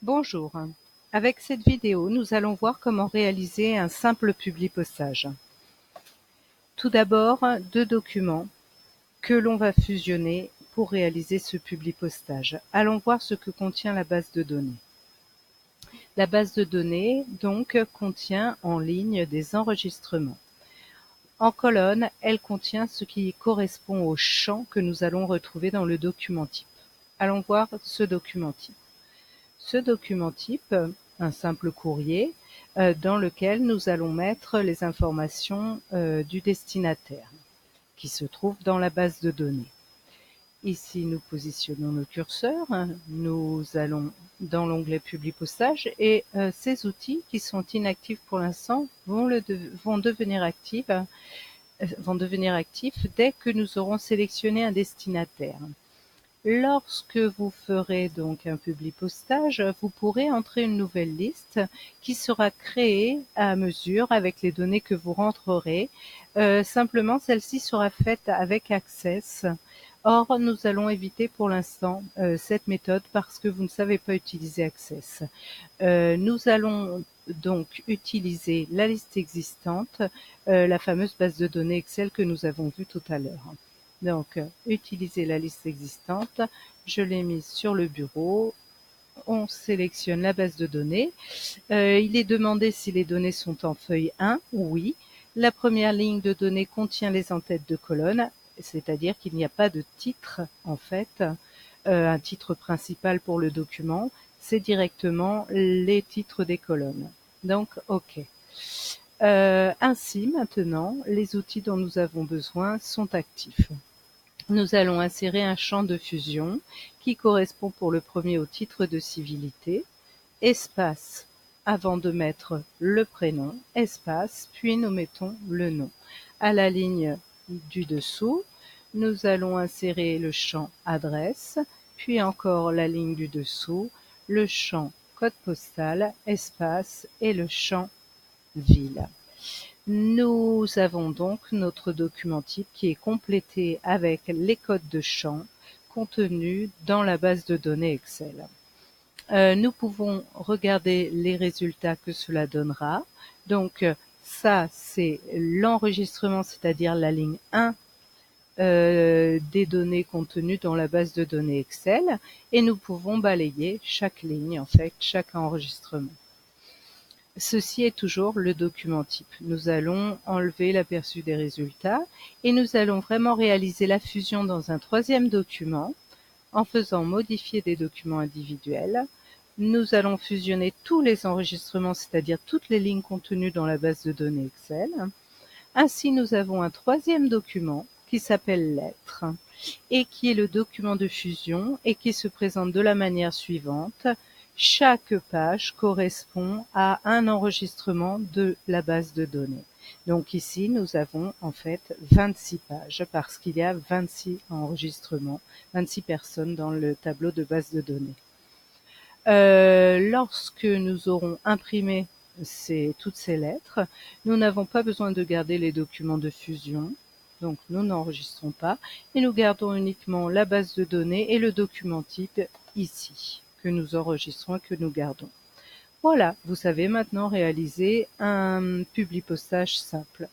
Bonjour, avec cette vidéo, nous allons voir comment réaliser un simple publipostage. Tout d'abord, deux documents que l'on va fusionner pour réaliser ce publipostage. Allons voir ce que contient la base de données. La base de données, donc, contient en ligne des enregistrements. En colonne, elle contient ce qui correspond au champ que nous allons retrouver dans le document type. Allons voir ce document type. Ce document type, un simple courrier, dans lequel nous allons mettre les informations du destinataire, qui se trouve dans la base de données. Ici, nous positionnons le curseur, nous allons dans l'onglet Publipostage et ces outils qui sont inactifs pour l'instant vont devenir actifs dès que nous aurons sélectionné un destinataire. Lorsque vous ferez donc un publipostage, vous pourrez entrer une nouvelle liste qui sera créée à mesure avec les données que vous rentrerez. Simplement, celle-ci sera faite avec Access. Or, nous allons éviter pour l'instant cette méthode parce que vous ne savez pas utiliser Access. Nous allons donc utiliser la liste existante, la fameuse base de données Excel que nous avons vue tout à l'heure. Donc, utiliser la liste existante, je l'ai mise sur le bureau, on sélectionne la base de données. Il est demandé si les données sont en feuille 1, oui. La première ligne de données contient les en-têtes de colonne, c'est-à-dire qu'il n'y a pas de titre en fait, un titre principal pour le document, c'est directement les titres des colonnes. Donc, OK. Ainsi, maintenant, les outils dont nous avons besoin sont actifs. Nous allons insérer un champ de fusion qui correspond pour le premier au titre de civilité, espace avant de mettre le prénom, espace, puis nous mettons le nom. À la ligne du dessous, nous allons insérer le champ adresse, puis encore la ligne du dessous, le champ code postal, espace et le champ ville. Nous avons donc notre document type qui est complété avec les codes de champ contenus dans la base de données Excel. Nous pouvons regarder les résultats que cela donnera. Donc ça, c'est l'enregistrement, c'est-à-dire la ligne 1 des données contenues dans la base de données Excel. Et nous pouvons balayer chaque ligne, en fait, chaque enregistrement. Ceci est toujours le document type. Nous allons enlever l'aperçu des résultats et nous allons vraiment réaliser la fusion dans un troisième document en faisant modifier des documents individuels. Nous allons fusionner tous les enregistrements, c'est-à-dire toutes les lignes contenues dans la base de données Excel. Ainsi, nous avons un troisième document qui s'appelle lettres et qui est le document de fusion et qui se présente de la manière suivante. Chaque page correspond à un enregistrement de la base de données. Donc ici, nous avons en fait 26 pages parce qu'il y a 26 enregistrements, 26 personnes dans le tableau de base de données. Lorsque nous aurons imprimé toutes ces lettres, nous n'avons pas besoin de garder les documents de fusion, donc nous n'enregistrons pas, et nous gardons uniquement la base de données et le document type ici, que nous enregistrons et que nous gardons. Voilà, vous savez maintenant réaliser un publipostage simple.